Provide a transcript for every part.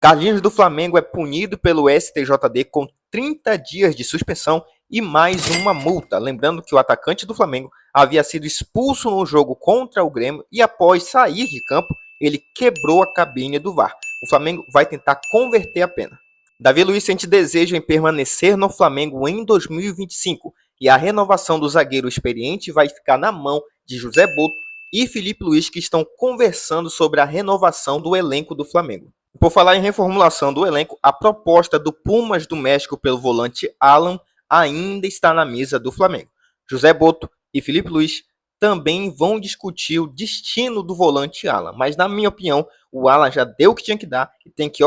Carlinhos do Flamengo é punido pelo STJD com 30 dias de suspensão e mais uma multa. Lembrando que o atacante do Flamengo havia sido expulso no jogo contra o Grêmio e após sair de campo, ele quebrou a cabine do VAR. O Flamengo vai tentar converter a pena. Davi Luiz sente desejo em permanecer no Flamengo em 2025 e a renovação do zagueiro experiente vai ficar na mão de José Boto e Felipe Luiz, que estão conversando sobre a renovação do elenco do Flamengo. Por falar em reformulação do elenco, a proposta do Pumas do México pelo volante Alan ainda está na mesa do Flamengo. José Boto e Felipe Luiz também vão discutir o destino do volante Alan, mas na minha opinião, o Alan já deu o que tinha que dar e tem que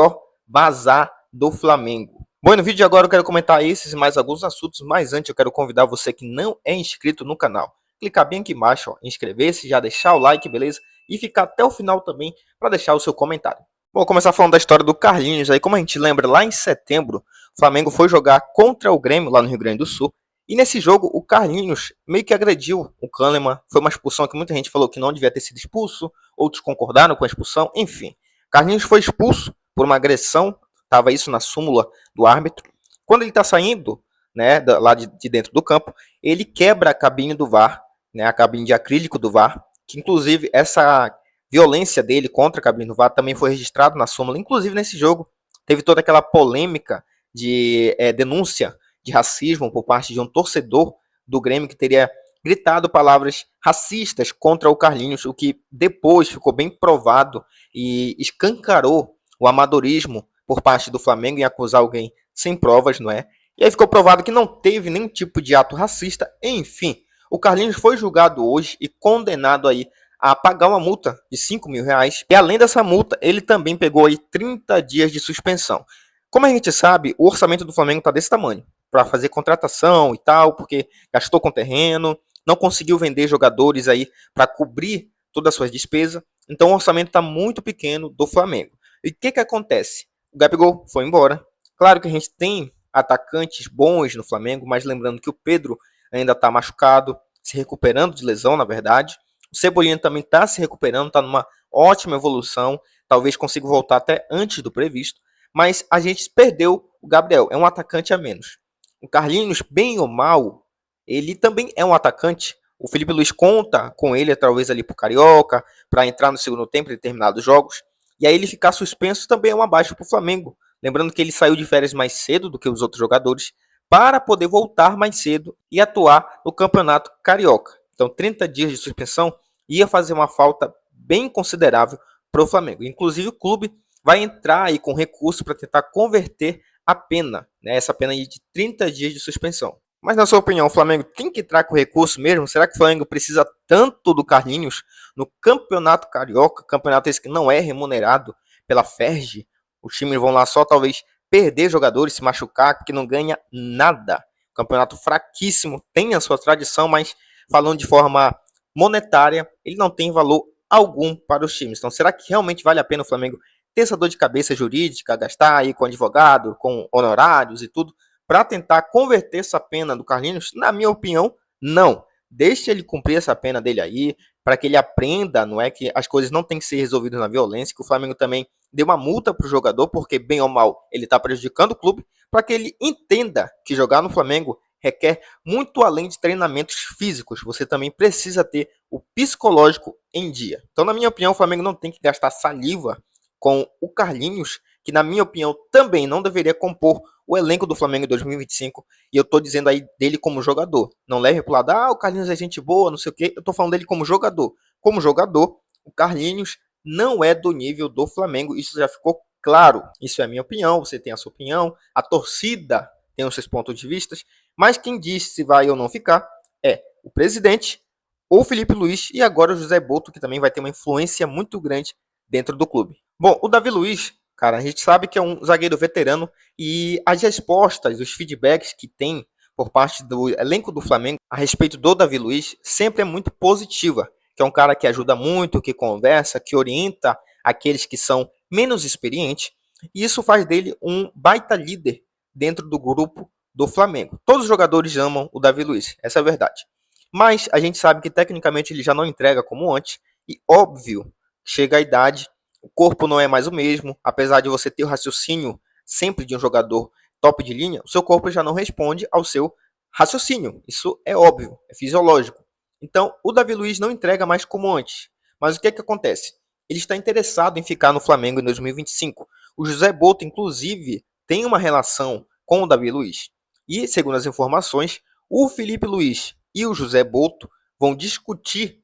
vazar do Flamengo. Bom, no vídeo de agora eu quero comentar esses e mais alguns assuntos, mas antes eu quero convidar você que não é inscrito no canal, clicar bem aqui embaixo, inscrever-se, já deixar o like, beleza? E ficar até o final também para deixar o seu comentário. Vou começar falando da história do Carlinhos. Aí, como a gente lembra, lá em setembro, o Flamengo foi jogar contra o Grêmio, lá no Rio Grande do Sul. E nesse jogo, o Carlinhos meio que agrediu o Kahneman. Foi uma expulsão que muita gente falou que não devia ter sido expulso. Outros concordaram com a expulsão. Enfim, Carlinhos foi expulso por uma agressão. Estava isso na súmula do árbitro. Quando ele está saindo, né, lá de dentro do campo, ele quebra a cabine do VAR, né, a cabine de acrílico do VAR. Que, inclusive, essa violência dele contra a cabine do VAR também foi registrado na súmula. Inclusive, nesse jogo, teve toda aquela polêmica de denúncia de racismo por parte de um torcedor do Grêmio que teria gritado palavras racistas contra o Carlinhos, o que depois ficou bem provado e escancarou o amadorismo por parte do Flamengo em acusar alguém sem provas, não é? E aí ficou provado que não teve nenhum tipo de ato racista. Enfim, o Carlinhos foi julgado hoje e condenado aí a pagar uma multa de R$5.000. E além dessa multa, ele também pegou aí 30 dias de suspensão. Como a gente sabe, o orçamento do Flamengo está desse tamanho, para fazer contratação e tal, porque gastou com terreno, não conseguiu vender jogadores aí para cobrir todas as suas despesas. Então o orçamento está muito pequeno do Flamengo. E o que acontece? O Gabigol foi embora. Claro que a gente tem atacantes bons no Flamengo, mas lembrando que o Pedro ainda está machucado, se recuperando de lesão, na verdade. O Cebolinha também está se recuperando, está numa ótima evolução. Talvez consiga voltar até antes do previsto. Mas a gente perdeu o Gabriel, é um atacante a menos. O Carlinhos, bem ou mal, ele também é um atacante. O Felipe Luiz conta com ele, talvez ali para o Carioca, para entrar no segundo tempo em determinados jogos. E aí ele ficar suspenso também é uma baixa para o Flamengo. Lembrando que ele saiu de férias mais cedo do que os outros jogadores, para poder voltar mais cedo e atuar no Campeonato Carioca. Então 30 dias de suspensão ia fazer uma falta bem considerável para o Flamengo. Inclusive o clube vai entrar aí com recurso para tentar converter a pena, né, essa pena aí de 30 dias de suspensão. Mas na sua opinião, o Flamengo tem que entrar com recurso mesmo? Será que o Flamengo precisa tanto do Carlinhos no Campeonato Carioca, campeonato esse que não é remunerado pela Ferg? Os times vão lá só talvez perder jogadores, se machucar, que não ganha nada. Campeonato fraquíssimo, tem a sua tradição, mas falando de forma monetária, ele não tem valor algum para os times. Então será que realmente vale a pena o Flamengo ter essa dor de cabeça jurídica, gastar aí com advogado, com honorários e tudo, para tentar converter essa pena do Carlinhos? Na minha opinião, não. Deixe ele cumprir essa pena dele aí, para que ele aprenda, não é, que as coisas não têm que ser resolvidas na violência, que o Flamengo também dê uma multa para o jogador, porque bem ou mal ele está prejudicando o clube, para que ele entenda que jogar no Flamengo requer muito além de treinamentos físicos. Você também precisa ter o psicológico em dia. Então, na minha opinião, o Flamengo não tem que gastar saliva com o Carlinhos, que na minha opinião também não deveria compor o elenco do Flamengo em 2025, e eu estou dizendo aí dele como jogador. Não leve para o lado, o Carlinhos é gente boa, não sei o quê. Eu estou falando dele como jogador. Como jogador, o Carlinhos não é do nível do Flamengo, isso já ficou claro. Isso é a minha opinião, você tem a sua opinião, a torcida tem os seus pontos de vista, mas quem diz se vai ou não ficar é o presidente, ou Felipe Luiz, e agora o José Boto, que também vai ter uma influência muito grande dentro do clube. Bom, o Davi Luiz, cara, a gente sabe que é um zagueiro veterano e as respostas, os feedbacks que tem por parte do elenco do Flamengo a respeito do Davi Luiz sempre é muito positiva, que é um cara que ajuda muito, que conversa, que orienta aqueles que são menos experientes, e isso faz dele um baita líder dentro do grupo do Flamengo. Todos os jogadores amam o Davi Luiz, essa é a verdade. Mas a gente sabe que tecnicamente ele já não entrega como antes, e óbvio, chega a idade, o corpo não é mais o mesmo, apesar de você ter o raciocínio sempre de um jogador top de linha, o seu corpo já não responde ao seu raciocínio. Isso é óbvio, é fisiológico. Então, o Davi Luiz não entrega mais como antes. Mas o que é que acontece? Ele está interessado em ficar no Flamengo em 2025. O José Boto, inclusive, tem uma relação com o Davi Luiz. E, segundo as informações, o Felipe Luiz e o José Boto vão discutir,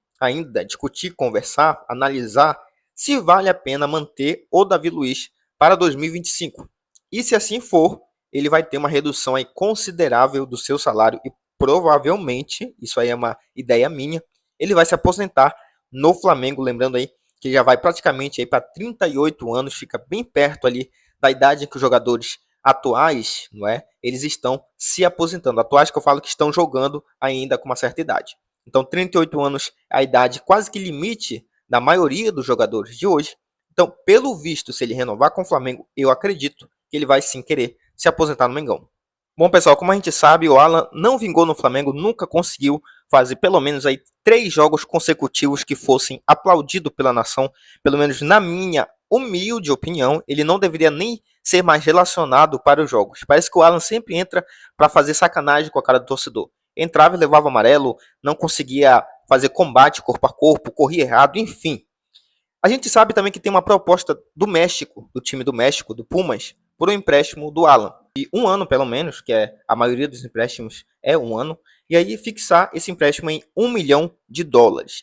conversar, analisar se vale a pena manter o Davi Luiz para 2025. E se assim for, ele vai ter uma redução aí considerável do seu salário e provavelmente, isso aí é uma ideia minha, ele vai se aposentar no Flamengo, lembrando aí que já vai praticamente aí para 38 anos, fica bem perto ali da idade em que os jogadores atuais, não é? Eles estão se aposentando. Atuais que eu falo que estão jogando ainda com uma certa idade. Então, 38 anos é a idade quase que limite da maioria dos jogadores de hoje. Então, pelo visto, se ele renovar com o Flamengo, eu acredito que ele vai sim querer se aposentar no Mengão. Bom, pessoal, como a gente sabe, o Alan não vingou no Flamengo, nunca conseguiu fazer pelo menos aí 3 jogos consecutivos que fossem aplaudidos pela nação. Pelo menos na minha humilde opinião, ele não deveria nem ser mais relacionado para os jogos. Parece que o Alan sempre entra para fazer sacanagem com a cara do torcedor. Entrava e levava amarelo, não conseguia fazer combate corpo a corpo, corria errado, enfim. A gente sabe também que tem uma proposta do México, do time do México, do Pumas, por um empréstimo do Alan. E um ano, pelo menos, que é a maioria dos empréstimos é um ano, e aí fixar esse empréstimo em US$ 1 milhão.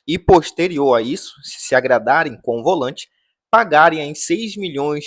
E posterior a isso, se agradarem com o volante, pagarem em US$ 6 milhões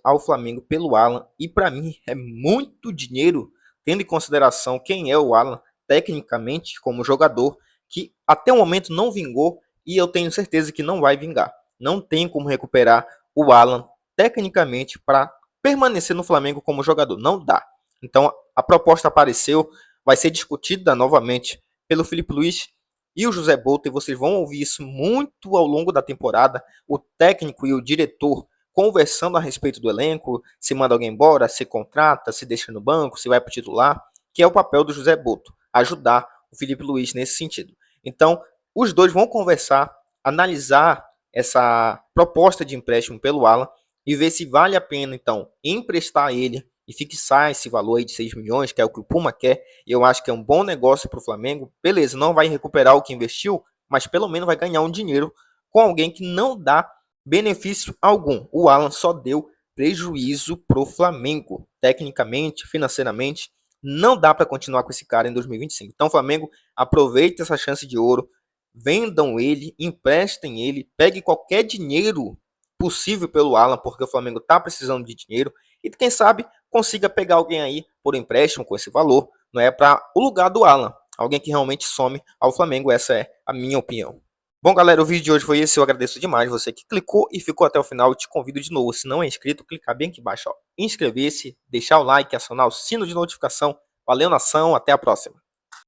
ao Flamengo pelo Alan. E para mim é muito dinheiro, tendo em consideração quem é o Alan, tecnicamente, como jogador, que até o momento não vingou e eu tenho certeza que não vai vingar. Não tem como recuperar o Alan tecnicamente para permanecer no Flamengo como jogador. Não dá. Então a proposta apareceu, vai ser discutida novamente pelo Felipe Luiz e o José Boto, e vocês vão ouvir isso muito ao longo da temporada, o técnico e o diretor conversando a respeito do elenco, se manda alguém embora, se contrata, se deixa no banco, se vai para o titular, que é o papel do José Boto, ajudar o Felipe Luiz nesse sentido. Então, os dois vão conversar, analisar essa proposta de empréstimo pelo Alan e ver se vale a pena, então, emprestar ele e fixar esse valor aí de 6 milhões, que é o que o Puma quer. Eu acho que é um bom negócio para o Flamengo. Beleza, não vai recuperar o que investiu, mas pelo menos vai ganhar um dinheiro com alguém que não dá benefício algum. O Alan só deu prejuízo para o Flamengo, tecnicamente, financeiramente. Não dá para continuar com esse cara em 2025. Então, o Flamengo aproveita essa chance de ouro, vendam ele, emprestem ele, pegue qualquer dinheiro possível pelo Alan, porque o Flamengo está precisando de dinheiro, e quem sabe consiga pegar alguém aí por empréstimo com esse valor, não é, para o lugar do Alan, alguém que realmente some ao Flamengo. Essa é a minha opinião. Bom, galera, o vídeo de hoje foi esse. Eu agradeço demais você que clicou e ficou até o final. Eu te convido de novo, se não é inscrito, clicar bem aqui embaixo, ó, inscrever-se, deixar o like, acionar o sino de notificação. Valeu, nação, até a próxima.